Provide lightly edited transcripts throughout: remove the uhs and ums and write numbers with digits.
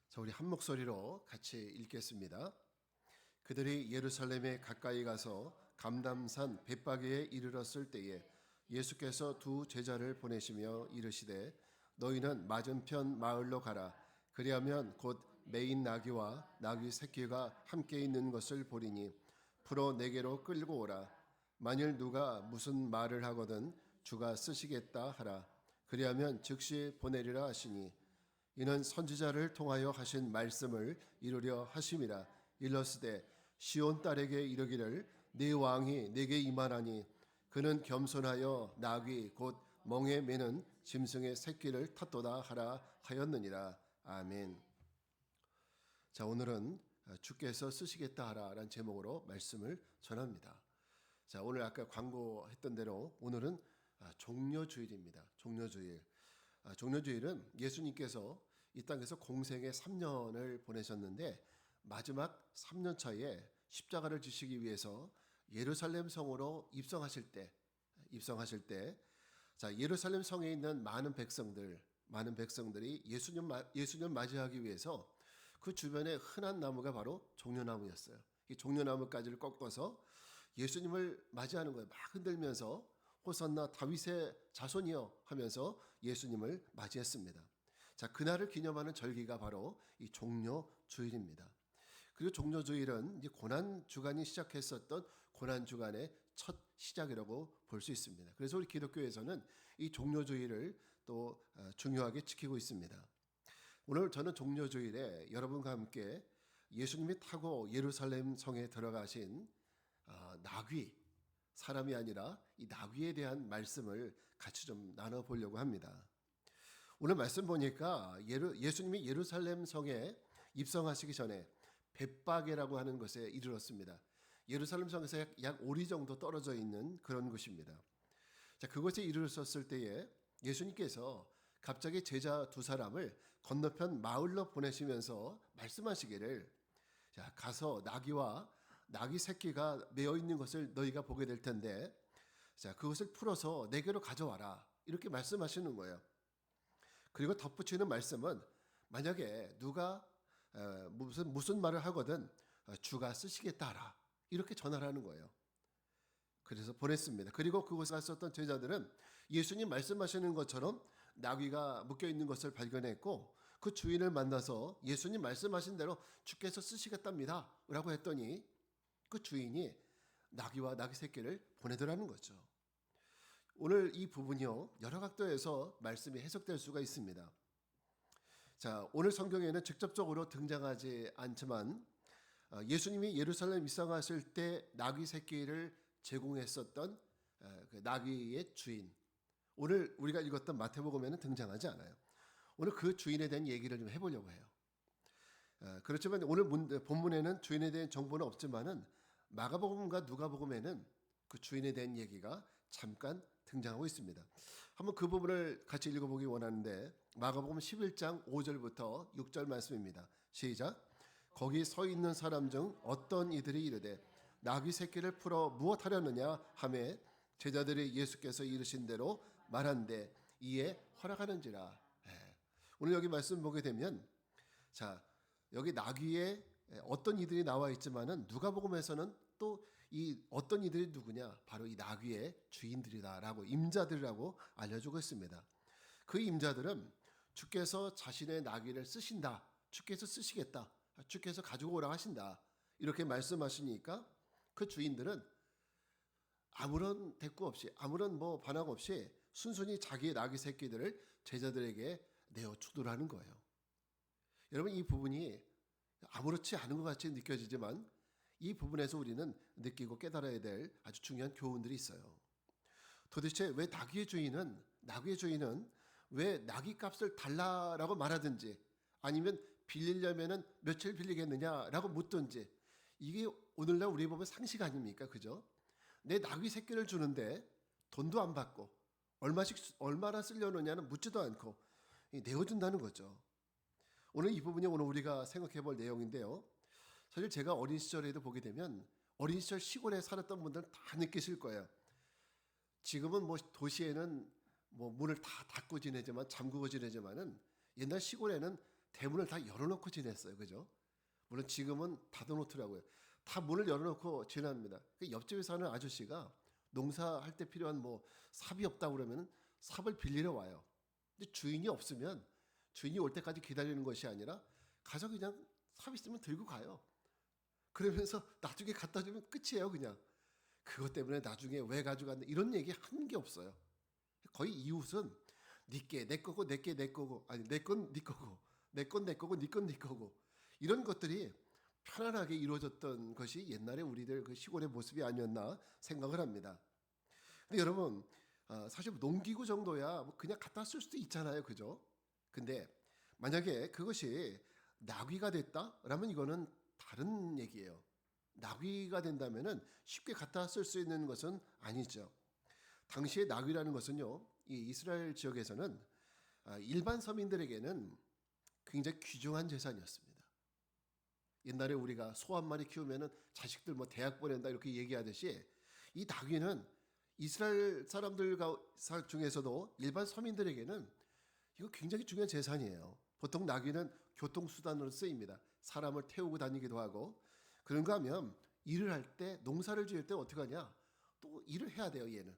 자, 우리 한 목소리로 같이 읽겠습니다. 그들이 예루살렘에 가까이 가서 감담산 벳바게에 이르렀을 때에 예수께서 두 제자를 보내시며 이르시되 너희는 맞은편 마을로 가라. 그리하면 곧 매인 나귀와 나귀 새끼가 함께 있는 것을 보리니 풀어 내게로 끌고 오라. 만일 누가 무슨 말을 하거든 주가 쓰시겠다 하라. 그리하면 즉시 보내리라 하시니 이는 선지자를 통하여 하신 말씀을 이루려 하심이라. 일러스되 시온 딸에게 이르기를 네 왕이 내게 임하나니 그는 겸손하여 나귀 곧 멍에 매는 짐승의 새끼를 탔도다 하라 하였느니라. 아멘. 자, 오늘은 주께서 쓰시겠다 하라라는 제목으로 말씀을 전합니다. 자, 오늘 아까 광고했던 대로 오늘은 종려주일입니다. 종려주일. 종려주일은 예수님께서 이 땅에서 공생의 3년을 보내셨는데 마지막 3년 차에 십자가를 지시기 위해서 예루살렘 성으로 입성하실 때 자, 예루살렘 성에 있는 많은 백성들이 예수님 맞이하기 위해서 그 주변에 흔한 나무가 바로 종려나무였어요. 이 종려나무까지를 꺾어서 예수님을 맞이하는 거예요. 막 흔들면서 호산나 다윗의 자손이여 하면서 예수님을 맞이했습니다. 자, 그날을 기념하는 절기가 바로 이 종려주일입니다. 그리고 종려주일은 이제 고난주간이 시작했었던 고난주간의 첫 시작이라고 볼 수 있습니다. 그래서 우리 기독교에서는 이 종려주일을 또 중요하게 지키고 있습니다. 오늘 저는 종려주일에 여러분과 함께 예수님이 타고 예루살렘 성에 들어가신 나귀, 사람이 아니라 이 나귀에 대한 말씀을 같이 좀 나눠보려고 합니다. 오늘 말씀 보니까 예수님이 예루살렘 성에 입성하시기 전에 벳바게라고 하는 곳에 이르렀습니다. 예루살렘 성에서 약 5리 정도 떨어져 있는 그런 곳입니다. 자, 그곳에 이르렀을 때에 예수님께서 갑자기 제자 두 사람을 건너편 마을로 보내시면서 말씀하시기를 자, 가서 나귀와 나귀 새끼가 매어 있는 것을 너희가 보게 될 텐데 자, 그것을 풀어서 내게로 가져와라. 이렇게 말씀하시는 거예요. 그리고 덧붙이는 말씀은 만약에 누가 무슨 말을 하거든 주가 쓰시겠다 하라. 이렇게 전하라는 거예요. 그래서 보냈습니다. 그리고 그곳에 갔었던 제자들은 예수님 말씀하시는 것처럼 나귀가 묶여 있는 것을 발견했고 그 주인을 만나서 예수님 말씀하신 대로 주께서 쓰시겠답니다 라고 했더니 그 주인이 나귀와 나귀 새끼를 보내더라는 거죠. 오늘 이 부분이요, 여러 각도에서 말씀이 해석될 수가 있습니다. 자, 오늘 성경에는 직접적으로 등장하지 않지만 예수님이 예루살렘 입성하실 때 나귀 새끼를 제공했었던 그 나귀의 주인, 오늘 우리가 읽었던 마태복음에는 등장하지 않아요. 오늘 그 주인에 대한 얘기를 좀 해보려고 해요. 그렇지만 오늘 본문에는 주인에 대한 정보는 없지만은 마가복음과 누가복음에는 그 주인에 대한 얘기가 잠깐 등장하고 있습니다. 한번 그 부분을 같이 읽어보기 원하는데 마가복음 11장 5절부터 6절 말씀입니다. 시작. 거기 서 있는 사람 중 어떤 이들이 이르되 나귀 새끼를 풀어 무엇하려느냐 하매 제자들이 예수께서 이르신 대로 말한대 이에 허락하는지라. 오늘 여기 말씀 보게 되면 자, 여기 나귀에 어떤 이들이 나와 있지만은 누가복음에서는 또 이 어떤 이들이 누구냐? 바로 이 나귀의 주인들이다라고 임자들이라고 알려주고 있습니다. 그 임자들은 주께서 자신의 나귀를 쓰신다. 주께서 쓰시겠다. 주께서 가지고 오라 하신다. 이렇게 말씀하시니까 그 주인들은 아무런 대꾸 없이 아무런 반항 없이 순순히 자기의 나귀 새끼들을 제자들에게 내어 주도하는 거예요. 여러분 이 부분이 아무렇지 않은 것 같이 느껴지지만 이 부분에서 우리는 느끼고 깨달아야 될 아주 중요한 교훈들이 있어요. 도대체 왜 나귀의 주인은 왜 나귀 값을 달라라고 말하든지 아니면 빌리려면은 며칠 빌리겠느냐라고 묻든지 이게 오늘날 우리 보면 상식 아닙니까? 그죠? 내 나귀 새끼를 주는데 돈도 안 받고 얼마나 쓰려느냐는 묻지도 않고 내어준다는 거죠. 오늘 이 부분이 오늘 우리가 생각해 볼 내용인데요. 사실 제가 어린 시절에도 보게 되면 어린 시절 시골에 살았던 분들은 다 느끼실 거예요. 지금은 도시에는 문을 다 닫고 지내지만 잠그고 지내지만은 옛날 시골에는 대문을 다 열어놓고 지냈어요. 그죠? 물론 지금은 닫아놓더라고요. 다 문을 열어놓고 지납니다. 그 옆집에 사는 아저씨가 농사할 때 필요한 뭐 삽이 없다 그러면 삽을 빌리러 와요. 근데 주인이 없으면 주인이 올 때까지 기다리는 것이 아니라 가서 그냥 삽 있으면 들고 가요. 그러면서 나중에 갖다 주면 끝이에요, 그냥. 그것 때문에 나중에 왜 가져갔나 이런 얘기 한 게 없어요. 거의 이웃은 니께 내 거고 내께 내 거고 아니 내 건 네 거고 내 건 내 거고 네 건 네 거고 이런 것들이 편안하게 이루어졌던 것이 옛날에 우리들 그 시골의 모습이 아니었나 생각을 합니다. 근데 여러분 사실 농기구 정도야 뭐 그냥 갖다 쓸 수도 있잖아요, 그죠? 근데 만약에 그것이 나귀가 됐다라면 이거는 다른 얘기예요. 나귀가 된다면은 쉽게 갖다 쓸 수 있는 것은 아니죠. 당시의 나귀라는 것은요, 이 이스라엘 지역에서는 일반 서민들에게는 굉장히 귀중한 재산이었습니다. 옛날에 우리가 소 한 마리 키우면은 자식들 뭐 대학 보낸다 이렇게 얘기하듯이 이 나귀는 이스라엘 사람들 중에서도 일반 서민들에게는 이거 굉장히 중요한 재산이에요. 보통 나귀는 교통수단으로 쓰입니다. 사람을 태우고 다니기도 하고. 그런가 하면 일을 할 때 농사를 지을 때 어떻게 하냐? 또 일을 해야 돼요, 얘는.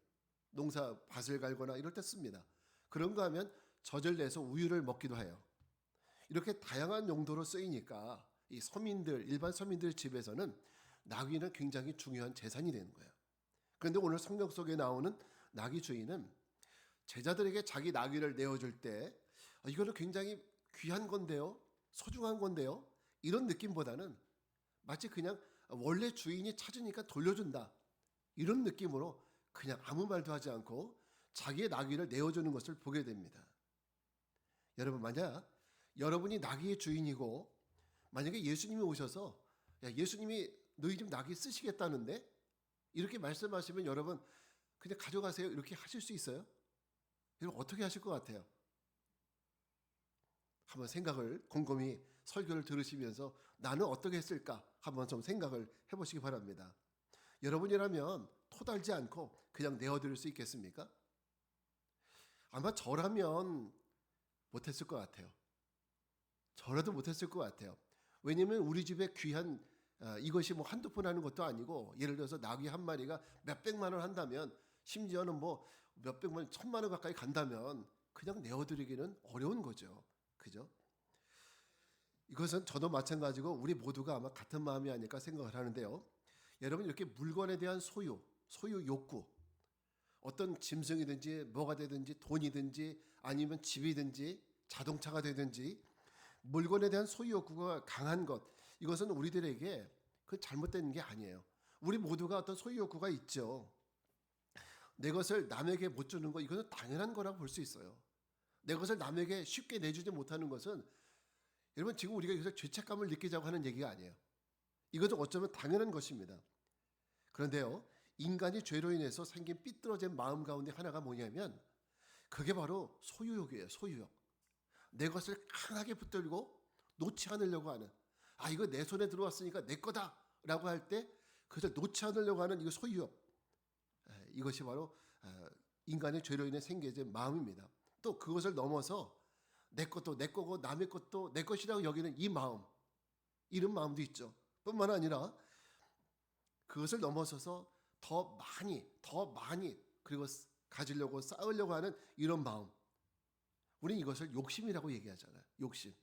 농사 밭을 갈거나 이럴 때 씁니다. 그런가 하면 젖을 내서 우유를 먹기도 해요. 이렇게 다양한 용도로 쓰이니까 이 서민들, 일반 서민들 집에서는 나귀는 굉장히 중요한 재산이 되는 거예요. 그런데 오늘 성경 속에 나오는 나귀 주인은 제자들에게 자기 나귀를 내어줄 때 이거는 굉장히 귀한 건데요, 소중한 건데요, 이런 느낌보다는 마치 그냥 원래 주인이 찾으니까 돌려준다 이런 느낌으로 그냥 아무 말도 하지 않고 자기의 나귀를 내어주는 것을 보게 됩니다. 여러분, 만약 여러분이 나귀의 주인이고 만약에 예수님이 오셔서 야, 예수님이 너희 집 나귀 쓰시겠다는데 이렇게 말씀하시면 여러분 그냥 가져가세요 이렇게 하실 수 있어요? 여러분 어떻게 하실 것 같아요? 한번 생각을 곰곰이 설교를 들으시면서 나는 어떻게 했을까 한번 좀 생각을 해보시기 바랍니다. 여러분이라면 토달지 않고 그냥 내어드릴 수 있겠습니까? 아마 저라면 못했을 것 같아요. 저라도 못했을 것 같아요. 왜냐하면 우리 집에 귀한 이것이 뭐 한두 푼 하는 것도 아니고 예를 들어서 나귀 한 마리가 몇백만 원 한다면 심지어는 뭐 몇백만 원, 천만 원 가까이 간다면 그냥 내어드리기는 어려운 거죠. 그죠? 이것은 저도 마찬가지고 우리 모두가 아마 같은 마음이 아닐까 생각을 하는데요. 여러분 이렇게 물건에 대한 소유 욕구 어떤 짐승이든지 뭐가 되든지 돈이든지 아니면 집이든지 자동차가 되든지 물건에 대한 소유 욕구가 강한 것 이것은 우리들에게 그 잘못된 게 아니에요. 우리 모두가 어떤 소유 욕구가 있죠. 내 것을 남에게 못 주는 거 이것은 당연한 거라고 볼 수 있어요. 내 것을 남에게 쉽게 내주지 못하는 것은 여러분 지금 우리가 여기서 죄책감을 느끼자고 하는 얘기가 아니에요. 이것은 어쩌면 당연한 것입니다. 그런데요, 인간이 죄로 인해서 생긴 삐뚤어진 마음 가운데 하나가 뭐냐면 그게 바로 소유욕이에요. 소유욕. 내 것을 강하게 붙들고 놓지 않으려고 하는 이거 내 손에 들어왔으니까 내 거다라고 할 때 그것을 놓지 않으려고 하는 이거 소유욕. 이것이 바로 인간의 죄로 인해 생겨진 마음입니다. 또 그것을 넘어서 내 것도 내 거고 남의 것도 내 것이라고 여기는 이 마음 이런 마음도 있죠. 뿐만 아니라 그것을 넘어서서 더 많이 그리고 가지려고 쌓으려고 하는 이런 마음 우리는 이것을 욕심이라고 얘기하잖아요. 욕심.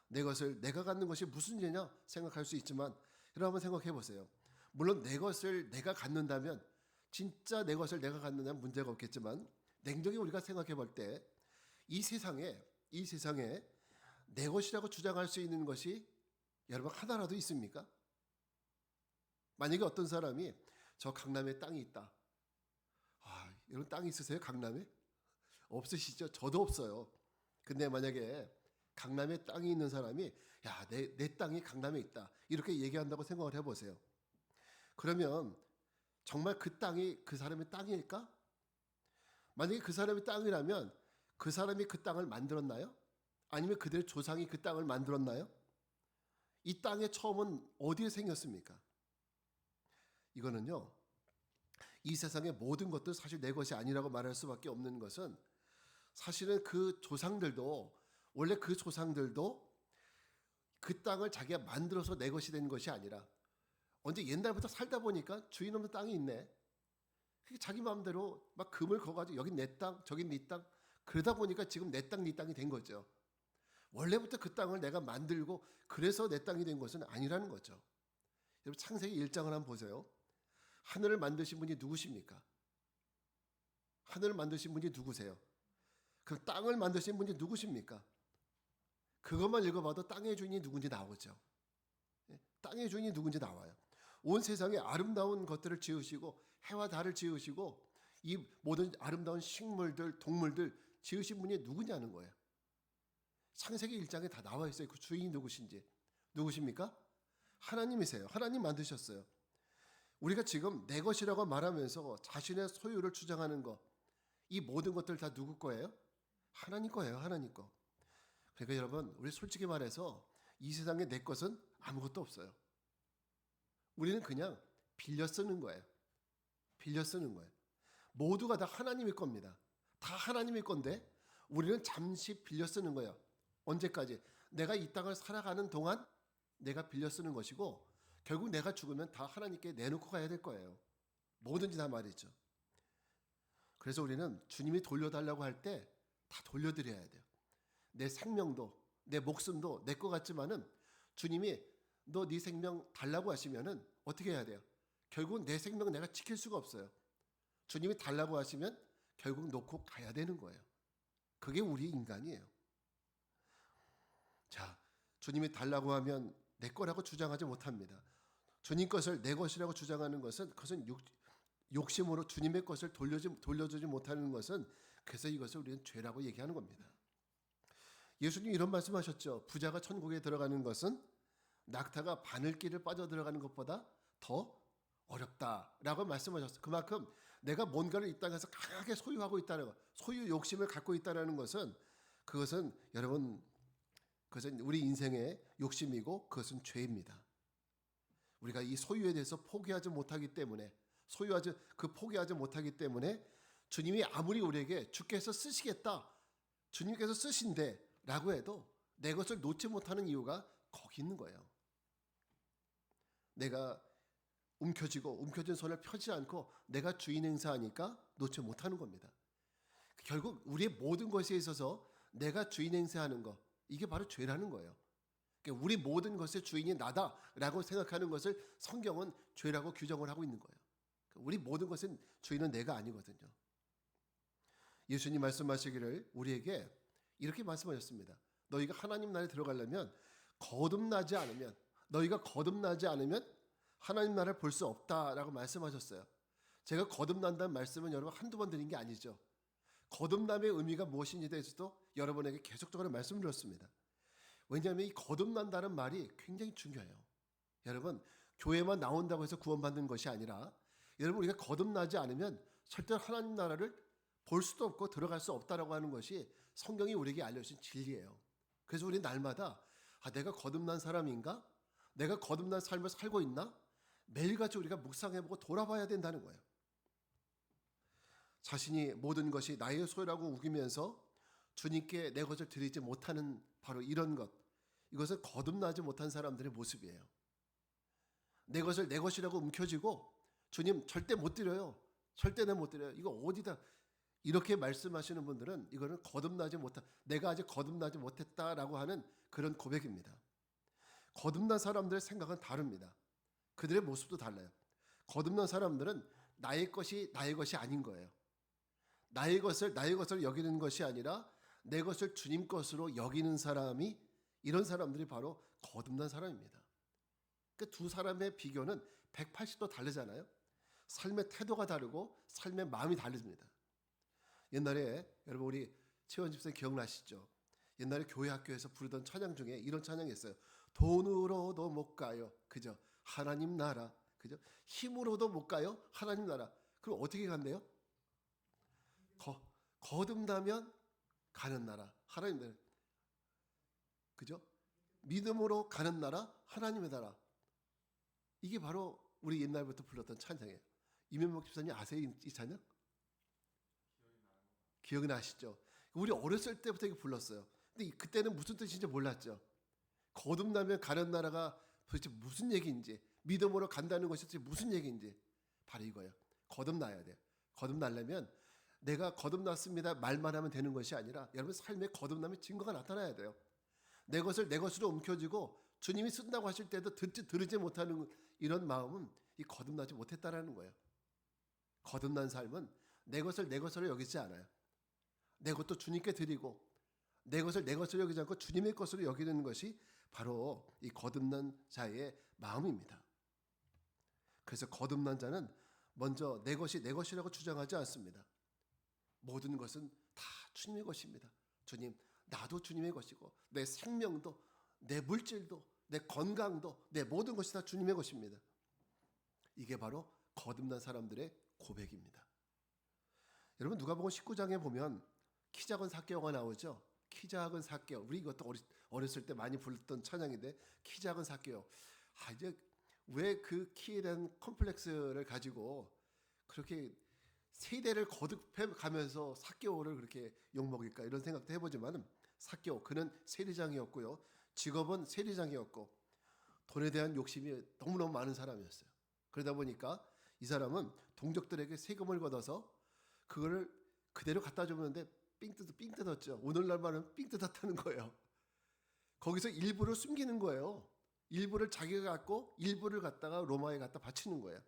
내 것을 내가 갖는 것이 무슨 죄냐 생각할 수 있지만 여러분 한번 생각해 보세요. 물론 내 것을 내가 갖는다면 진짜 내 것을 내가 갖는다면 문제가 없겠지만 냉정히 우리가 생각해 볼 때 이 세상에 내 것이라고 주장할 수 있는 것이 여러분 하나라도 있습니까? 만약에 어떤 사람이 저 강남에 땅이 있다. 여러분 땅 있으세요? 강남에? 없으시죠? 저도 없어요. 근데 만약에 강남에 땅이 있는 사람이 내 땅이 강남에 있다. 이렇게 얘기한다고 생각을 해보세요. 그러면 정말 그 땅이 그 사람의 땅일까? 만약에 그 사람의 땅이라면 그 사람이 그 땅을 만들었나요? 아니면 그들의 조상이 그 땅을 만들었나요? 이 땅의 처음은 어디에 생겼습니까? 이거는요. 이 세상의 모든 것들 사실 내 것이 아니라고 말할 수밖에 없는 것은 사실은 그 조상들도 원래 그 조상들도 그 땅을 자기가 만들어서 내 것이 된 것이 아니라 언제 옛날부터 살다 보니까 주인 없는 땅이 있네. 자기 마음대로 막 금을 거가지고 여긴 내 땅, 저긴 네 땅. 그러다 보니까 지금 내 땅, 네 땅이 된 거죠. 원래부터 그 땅을 내가 만들고 그래서 내 땅이 된 것은 아니라는 거죠. 여러분 창세기 1장을 한번 보세요. 하늘을 만드신 분이 누구십니까? 하늘을 만드신 분이 누구세요? 그 땅을 만드신 분이 누구십니까? 그것만 읽어봐도 땅의 주인이 누군지 나오죠. 땅의 주인이 누군지 나와요. 온 세상에 아름다운 것들을 지으시고 해와 달을 지으시고 이 모든 아름다운 식물들, 동물들 지으신 분이 누구냐는 거예요. 창세기 1장에 다 나와 있어요. 그 주인이 누구신지. 누구십니까? 하나님이세요. 하나님 만드셨어요. 우리가 지금 내 것이라고 말하면서 자신의 소유를 주장하는 것, 이 모든 것들 다 누구 거예요? 하나님 거예요. 하나님 거. 그러니까 여러분, 우리 솔직히 말해서 이 세상에 내 것은 아무것도 없어요. 우리는 그냥 빌려 쓰는 거예요. 빌려 쓰는 거예요. 모두가 다 하나님의 겁니다. 다 하나님의 건데 우리는 잠시 빌려 쓰는 거예요. 언제까지? 내가 이 땅을 살아가는 동안 내가 빌려 쓰는 것이고 결국 내가 죽으면 다 하나님께 내놓고 가야 될 거예요. 뭐든지 다 말이죠. 그래서 우리는 주님이 돌려달라고 할 때 다 돌려드려야 돼요. 내 생명도 내 목숨도 내 것 같지만은 주님이 너 네 생명 달라고 하시면은 어떻게 해야 돼요? 결국 내 생명 내가 지킬 수가 없어요. 주님이 달라고 하시면 결국 놓고 가야 되는 거예요. 그게 우리 인간이에요. 자, 주님이 달라고 하면 내 거라고 주장하지 못합니다. 주님 것을 내 것이라고 주장하는 것은 그것은 욕심으로 주님의 것을 돌려주지 못하는 것은 그래서 이것을 우리는 죄라고 얘기하는 겁니다. 예수님이 이런 말씀하셨죠. 부자가 천국에 들어가는 것은 낙타가 바늘길을 빠져들어가는 것보다 더 어렵다라고 말씀하셨어요. 그만큼 내가 뭔가를 이 땅에서 강하게 소유하고 있다는 것, 소유 욕심을 갖고 있다는 것은 그것은 여러분 그것은 우리 인생의 욕심이고 그것은 죄입니다. 우리가 이 소유에 대해서 포기하지 못하기 때문에 포기하지 못하기 때문에 주님이 아무리 우리에게 주께서 쓰시겠다, 주님께서 쓰신대라고 해도 내 것을 놓지 못하는 이유가 거기 있는 거예요. 내가 움켜진 손을 펴지 않고 내가 주인 행사하니까 놓지 못하는 겁니다. 결국 우리의 모든 것에 있어서 내가 주인 행사하는 것, 이게 바로 죄라는 거예요. 그러니까 우리 모든 것의 주인이 나다라고 생각하는 것을 성경은 죄라고 규정을 하고 있는 거예요. 우리 모든 것은 주인은 내가 아니거든요. 예수님 말씀하시기를 우리에게 이렇게 말씀하셨습니다. 너희가 하나님 나라에 들어가려면 너희가 거듭나지 않으면 하나님 나라를 볼 수 없다라고 말씀하셨어요. 제가 거듭난다는 말씀은 여러분 한두 번 드린 게 아니죠. 거듭남의 의미가 무엇인지에 대해서도 여러분에게 계속적으로 말씀드렸습니다. 왜냐하면 이 거듭난다는 말이 굉장히 중요해요. 여러분 교회만 나온다고 해서 구원받는 것이 아니라 여러분 우리가 거듭나지 않으면 절대로 하나님 나라를 볼 수도 없고 들어갈 수 없다라고 하는 것이 성경이 우리에게 알려주신 진리예요. 그래서 우리 날마다 내가 거듭난 사람인가? 내가 거듭난 삶을 살고 있나? 매일같이 우리가 묵상해보고 돌아봐야 된다는 거예요. 자신이 모든 것이 나의 소유라고 우기면서 주님께 내 것을 드리지 못하는 바로 이런 것, 이것은 거듭나지 못한 사람들의 모습이에요. 내 것을 내 것이라고 움켜쥐고 주님 절대 못 드려요. 절대 못 드려요. 이거 어디다 이렇게 말씀하시는 분들은 이거는 내가 아직 거듭나지 못했다라고 하는 그런 고백입니다. 거듭난 사람들의 생각은 다릅니다. 그들의 모습도 달라요. 거듭난 사람들은 나의 것이 아닌 거예요. 나의 것을 여기는 것이 아니라 내 것을 주님 것으로 여기는 사람이, 이런 사람들이 바로 거듭난 사람입니다. 그 두 사람의 비교는 180도 다르잖아요. 삶의 태도가 다르고 삶의 마음이 다릅니다. 옛날에 여러분 우리 최원 집사님 기억나시죠? 옛날에 교회 학교에서 부르던 찬양 중에 이런 찬양이 있어요. 돈으로도 못 가요. 그죠? 하나님 나라. 그죠? 힘으로도 못 가요. 하나님 나라. 그럼 어떻게 간대요? 거듭나면 가는 나라. 하나님 나라. 그죠? 믿음으로 가는 나라. 하나님의 나라. 이게 바로 우리 옛날부터 불렀던 찬양이에요. 이면목 집사님 아세요? 이 찬양? 기억이 나시죠? 우리 어렸을 때부터 이거 불렀어요. 근데 그때는 무슨 뜻인지 몰랐죠. 거듭나면 가는 나라가 도대체 무슨 얘기인지, 믿음으로 간다는 것이 도대체 무슨 얘기인지 바로 이거예요. 거듭나야 돼요. 거듭나려면 내가 거듭났습니다 말만 하면 되는 것이 아니라 여러분 삶에 거듭남의 증거가 나타나야 돼요. 내 것을 내 것으로 움켜쥐고 주님이 쓴다고 하실 때도 들으지 못하는 이런 마음은 이 거듭나지 못했다라는 거예요. 거듭난 삶은 내 것을 내 것으로 여기지 않아요. 내 것도 주님께 드리고 내 것을 내 것으로 여기지 않고 주님의 것으로 여기는 것이 바로 이 거듭난 자의 마음입니다. 그래서 거듭난 자는 먼저 내 것이 내 것이라고 주장하지 않습니다. 모든 것은 다 주님의 것입니다. 주님, 나도 주님의 것이고 내 생명도 내 물질도 내 건강도 내 모든 것이 다 주님의 것입니다. 이게 바로 거듭난 사람들의 고백입니다. 여러분 누가복음 19장에 보면 키 작은 삭개오가 나오죠. 키 작은 삭개오. 우리 이것도 어렸을 때 많이 불렀던 찬양인데 키 작은 삭개오. 이제 왜 그 키에 대한 컴플렉스를 가지고 그렇게 세대를 거듭해 가면서 삭개오를 그렇게 욕먹일까 이런 생각도 해보지만 삭개오 그는 세리장이었고요. 직업은 세리장이었고 돈에 대한 욕심이 너무너무 많은 사람이었어요. 그러다 보니까 이 사람은 동족들에게 세금을 걷어서 그거를 그대로 갖다 주는데 삥 뜯었죠. 오늘날 말은 삥 뜯었다는 거예요. 거기서 일부를 숨기는 거예요. 일부를 자기가 갖고 일부를 갖다가 로마에 갖다 바치는 거예요.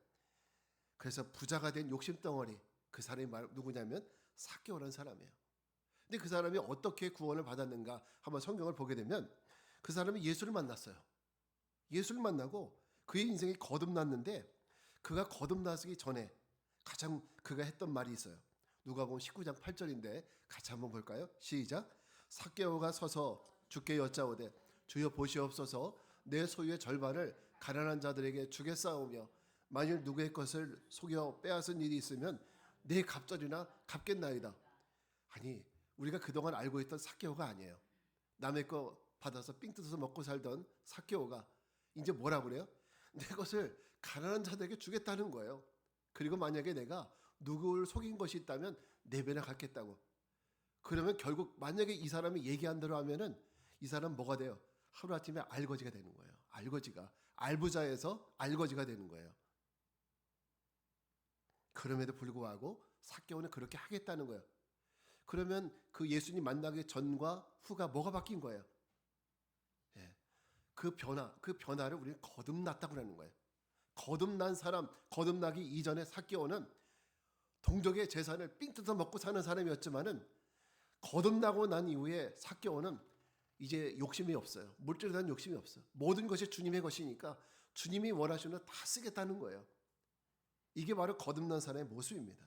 그래서 부자가 된 욕심덩어리 그 사람이 누구냐면 삭개오라는 사람이에요. 근데 그 사람이 어떻게 구원을 받았는가 한번 성경을 보게 되면 그 사람이 예수를 만났어요. 예수를 만나고 그의 인생이 거듭났는데 그가 거듭나기 전에 가장 그가 했던 말이 있어요. 누가복음 19장 8절인데 같이 한번 볼까요? 시작. 삭개오가 서서 주께 여짜오되 주여 보시옵소서 내 소유의 절반을 가난한 자들에게 주겠사오며 만일 누구의 것을 속여 빼앗은 일이 있으면 내 갑절이나 갚겠나이다. 아니 우리가 그동안 알고 있던 삭개오가 아니에요. 남의 거 받아서 삥 뜯어서 먹고 살던 삭개오가 이제 뭐라 그래요? 내 것을 가난한 자들에게 주겠다는 거예요. 그리고 만약에 내가 누구를 속인 것이 있다면 네 배나 갚겠다고. 그러면 결국 만약에 이 사람이 얘기한 대로 하면은 이 사람 뭐가 돼요? 하루아침에 알거지가 되는 거예요. 알거지가 알부자에서 알거지가 되는 거예요. 그럼에도 불구하고 삭개오는 그렇게 하겠다는 거예요. 그러면 그 예수님 만나기 전과 후가 뭐가 바뀐 거예요? 예. 그 변화를 우리는 거듭났다고 하는 거예요. 거듭난 사람, 거듭나기 이전에 삭개오는 동족의 재산을 삥 뜯어 먹고 사는 사람이었지만은 거듭나고 난 이후에 삭개오는 이제 욕심이 없어요. 물질에 대한 욕심이 없어요. 모든 것이 주님의 것이니까 주님이 원하시는 거 다 쓰겠다는 거예요. 이게 바로 거듭난 사람의 모습입니다.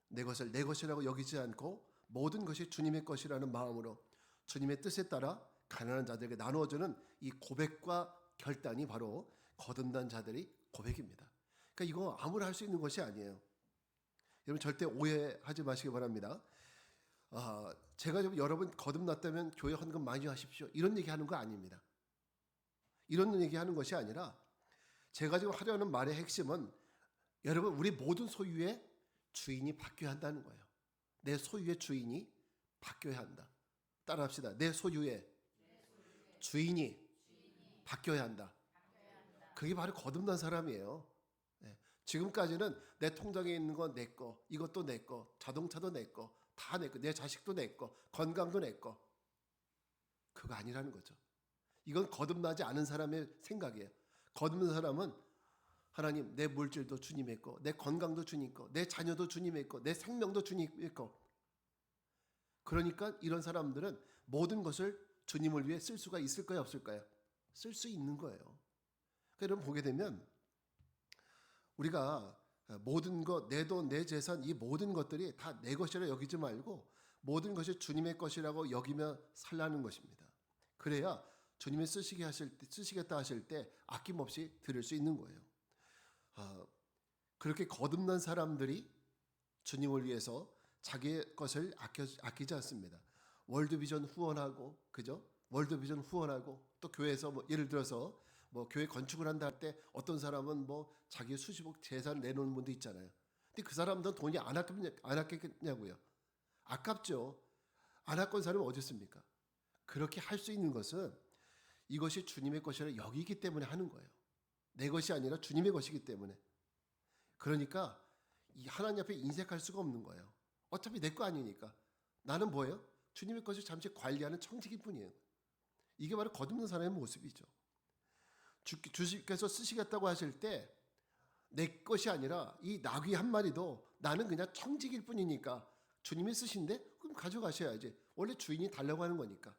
내 것을 내 것이라고 여기지 않고 모든 것이 주님의 것이라는 마음으로 주님의 뜻에 따라 가난한 자들에게 나누어주는 이 고백과 결단이 바로 거듭난 자들의 고백입니다. 그러니까 이거 아무나 할 수 있는 것이 아니에요. 여러분 절대 오해하지 마시기 바랍니다. 제가 좀 여러분 거듭났다면 교회 헌금 많이 하십시오. 이런 얘기하는 거 아닙니다. 이런 얘기하는 것이 아니라 제가 지금 하려는 말의 핵심은 여러분 우리 모든 소유의 주인이 바뀌어야 한다는 거예요. 내 소유의 주인이 바뀌어야 한다. 따라합시다. 내 소유의 주인이 바뀌어야 한다. 그게 바로 거듭난 사람이에요. 지금까지는 내 통장에 있는 건 내 거, 이것도 내 거, 자동차도 내 거, 다 내 거, 내 자식도 내 거, 건강도 내 거. 그거 아니라는 거죠. 이건 거듭나지 않은 사람의 생각이에요. 거듭난 사람은 하나님 내 물질도 주님의 거, 내 건강도 주님 거, 내 자녀도 주님의 거, 내 생명도 주님의 거. 그러니까 이런 사람들은 모든 것을 주님을 위해 쓸 수가 있을까요, 없을까요? 쓸 수 있는 거예요. 그러니까 여러분 보게 되면 우리가 모든 것, 내 돈, 내 재산, 이 모든 것들이 다 내 것이라 여기지 말고 모든 것이 주님의 것이라고 여기며 살라는 것입니다. 그래야 주님이 쓰시겠다 하실 때 아낌없이 드릴 수 있는 거예요. 그렇게 거듭난 사람들이 주님을 위해서 자기의 것을 아끼지 않습니다. 월드비전 후원하고, 그죠? 월드비전 후원하고 또 교회에서 뭐 예를 들어서 뭐 교회 건축을 한다 할 때 어떤 사람은 뭐 자기 수십억 재산 내놓는 분도 있잖아요. 근데 그 사람들은 돈이 안 아깝냐고요. 아깝죠. 안 갖고 온 사람은 어디 있습니까? 그렇게 할 수 있는 것은 이것이 주님의 것이라 여기기 때문에 하는 거예요. 내 것이 아니라 주님의 것이기 때문에. 그러니까 이 하나님 앞에 인색할 수가 없는 거예요. 어차피 내 거 아니니까. 나는 뭐예요? 주님의 것을 잠시 관리하는 청지기일 뿐이에요. 이게 바로 거듭난 사람의 모습이죠. 주님께서 쓰시겠다고 하실 때 내 것이 아니라 이 나귀 한 마리도 나는 그냥 청지기일 뿐이니까 주님이 쓰신데 그럼 가져가셔야지. 원래 주인이 달라고 하는 거니까.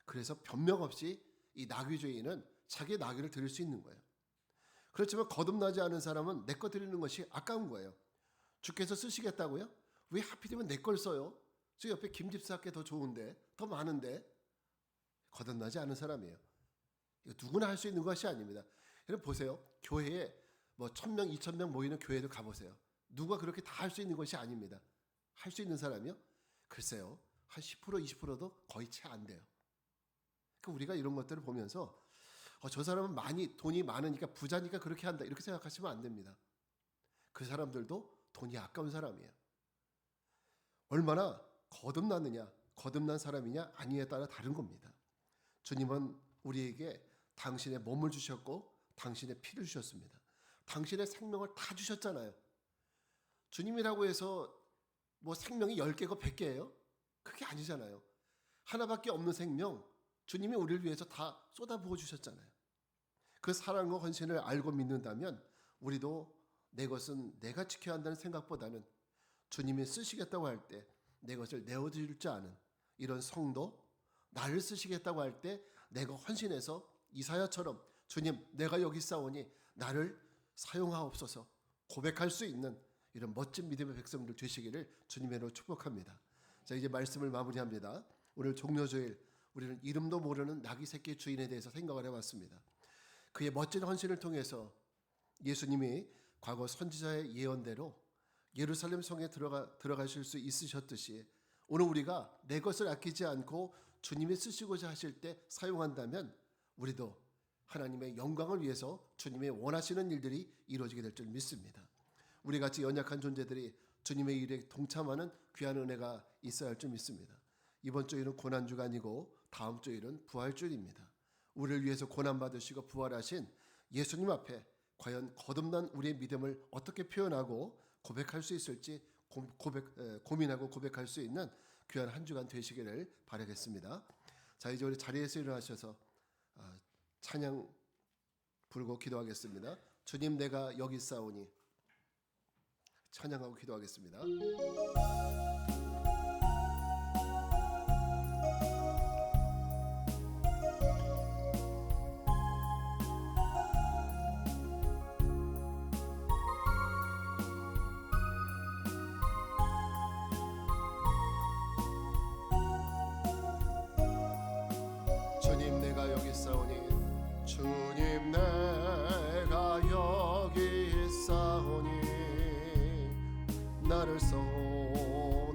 그래서 변명 없이 이 나귀 주인은 자기의 나귀를 드릴 수 있는 거예요. 그렇지만 거듭나지 않은 사람은 내 거 드리는 것이 아까운 거예요. 주께서 쓰시겠다고요? 왜 하필이면 내 걸 써요? 저 옆에 김집사께 더 좋은데, 더 많은데. 거듭나지 않은 사람이에요. 이거 누구나 할 수 있는 것이 아닙니다. 여러분 보세요. 교회에 뭐 1000명, 2000명 모이는 교회도 가보세요. 누가 그렇게 다 할 수 있는 것이 아닙니다. 할 수 있는 사람이요? 글쎄요. 한 10%, 20%도 거의 채 안 돼요. 그러니까 우리가 이런 것들을 보면서 저 사람은 돈이 많으니까 부자니까 그렇게 한다 이렇게 생각하시면 안 됩니다. 그 사람들도 돈이 아까운 사람이에요. 얼마나 거듭났느냐, 거듭난 사람이냐 아니냐에 따라 다른 겁니다. 주님은 우리에게 당신의 몸을 주셨고 당신의 피를 주셨습니다. 당신의 생명을 다 주셨잖아요. 주님이라고 해서 뭐 생명이 10개고 100개예요? 그게 아니잖아요. 하나밖에 없는 생명 주님이 우리를 위해서 다 쏟아부어 주셨잖아요. 그 사랑과 헌신을 알고 믿는다면 우리도 내 것은 내가 지켜야 한다는 생각보다는 주님이 쓰시겠다고 할 때 내 것을 내어드릴 줄 아는 이런 성도, 나를 쓰시겠다고 할 때 내가 헌신해서 이사야처럼 주님 내가 여기 있사오니 나를 사용하옵소서 고백할 수 있는 이런 멋진 믿음의 백성들 되시기를 주님으로 축복합니다. 자, 이제 말씀을 마무리합니다. 오늘 종려주일 우리는 이름도 모르는 나귀 새끼 주인에 대해서 생각을 해봤습니다. 그의 멋진 헌신을 통해서 예수님이 과거 선지자의 예언대로 예루살렘 성에 들어가실 수 있으셨듯이 오늘 우리가 내 것을 아끼지 않고 주님이 쓰시고자 하실 때 사용한다면 우리도 하나님의 영광을 위해서 주님의 원하시는 일들이 이루어지게 될 줄 믿습니다. 우리 같이 연약한 존재들이 주님의 일에 동참하는 귀한 은혜가 있어야 할 줄 믿습니다. 이번 주일은 고난주가 아니고 다음 주일은 부활주일입니다. 우리를 위해서 고난받으시고 부활하신 예수님 앞에 과연 거듭난 우리의 믿음을 어떻게 표현하고 고백할 수 있을지 고민하고 고백할 수 있는 귀한 한 주간 되시기를 바라겠습니다. 자, 이제 우리 자리에서 일어나셔서 찬양 부르고 기도하겠습니다. 주님 내가 여기 있사오니 찬양하고 기도하겠습니다. 주님 내가 여기 있사오니 주님 내가 여기 있사오니 나를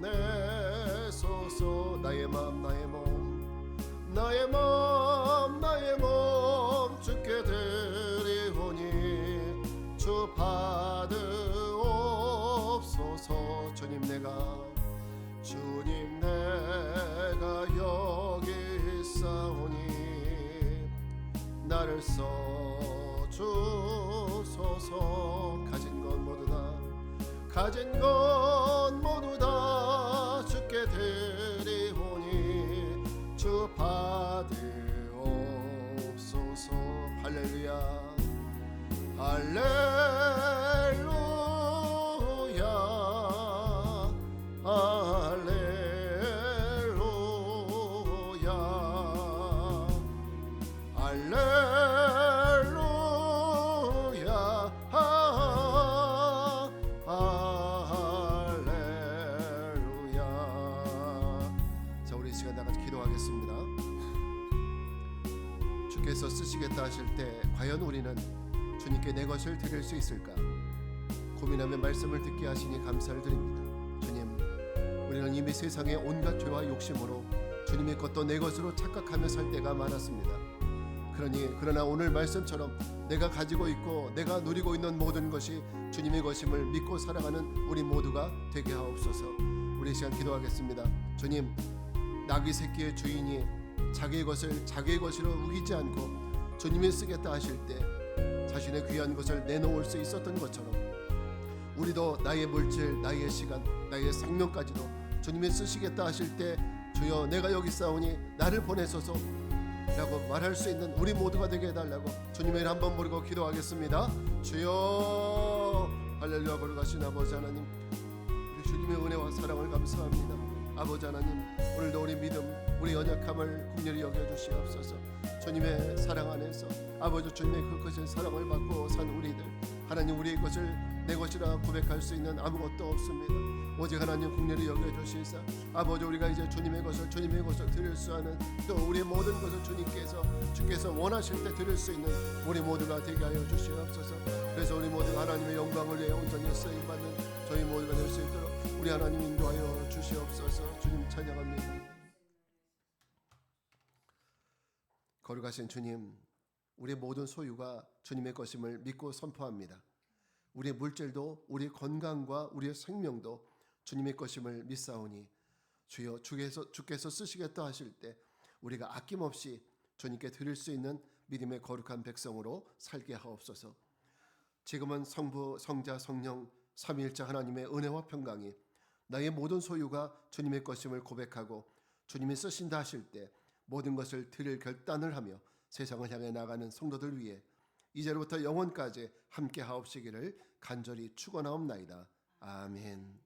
써내소서. 나의 마음 나의 몸 주께 드리오니 주 받으옵소서. 주님 내가 여기 있사오니 나를 써주소서. 가진 것 모두 다 주께 드리오니 주 받으옵소서. 할렐루야 할렐루야 할렐루야 할렐루야 할렐루야. 자, 우리 이 시간 다 같이 기도하겠습니다. 주께서 쓰시겠다 하실 때 과연 우리는 주님께 내 것을 드릴 수 있을까 고민하며 말씀을 듣게 하시니 감사를 드립니다. 주님, 우리는 이미 세상의 온갖 죄와 욕심으로 주님의 것도 내 것으로 착각하며 살 때가 많았습니다. 그러나 오늘 말씀처럼 내가 가지고 있고 내가 누리고 있는 모든 것이 주님의 것임을 믿고 살아가는 우리 모두가 되게 하옵소서. 우리 시간 기도하겠습니다. 주님, 나귀 새끼의 주인이 자기의 것을 자기의 것으로 우기지 않고 주님이 쓰겠다 하실 때 자신의 귀한 것을 내놓을 수 있었던 것처럼 우리도 나의 물질, 나의 시간, 나의 생명까지도 주님이 쓰시겠다 하실 때 주여 내가 여기 있사오니 나를 보내소서 라고 말할 수 있는 우리 모두가 되게 해달라고 주님의 이름 한번 부르고 기도하겠습니다. 주여 할렐루야. 거룩하신 아버지 하나님, 우리 주님의 은혜와 사랑을 감사합니다. 아버지 하나님, 오늘도 우리 믿음, 우리 연약함을 긍휼히 여겨주시옵소서. 주님의 사랑 안에서 아버지 주님의 그 크신 사랑을 받고 산 우리들, 하나님 우리의 것을 내 것이라 고백할 수 있는 아무것도 없습니다. 오직 하나님 긍휼히 여겨주시사 아버지 우리가 이제 주님의 것을 드릴 수 하는 또 우리의 모든 것을 주께서 원하실 때 드릴 수 있는 우리 모두가 되게 하여 주시옵소서. 그래서 우리 모두가 하나님의 영광을 위해 온전히 쓰임받는 저희 모두가 될 수 있도록 우리 하나님 인도하여 주시옵소서. 주님 찬양합니다. 거룩하신 주님, 우리의 모든 소유가 주님의 것임을 믿고 선포합니다. 우리의 물질도 우리의 건강과 우리의 생명도 주님의 것임을 믿사오니 주여 주께서 쓰시겠다 하실 때 우리가 아낌없이 주님께 드릴 수 있는 믿음의 거룩한 백성으로 살게 하옵소서. 지금은 성부, 성자, 성령 삼위일체 하나님의 은혜와 평강이 나의 모든 소유가 주님의 것임을 고백하고 주님이 쓰신다 하실 때 모든 것을 드릴 결단을 하며 세상을 향해 나가는 성도들 위해 이제로부터 영원까지 함께 하옵시기를 간절히 축원하옵나이다. 아멘.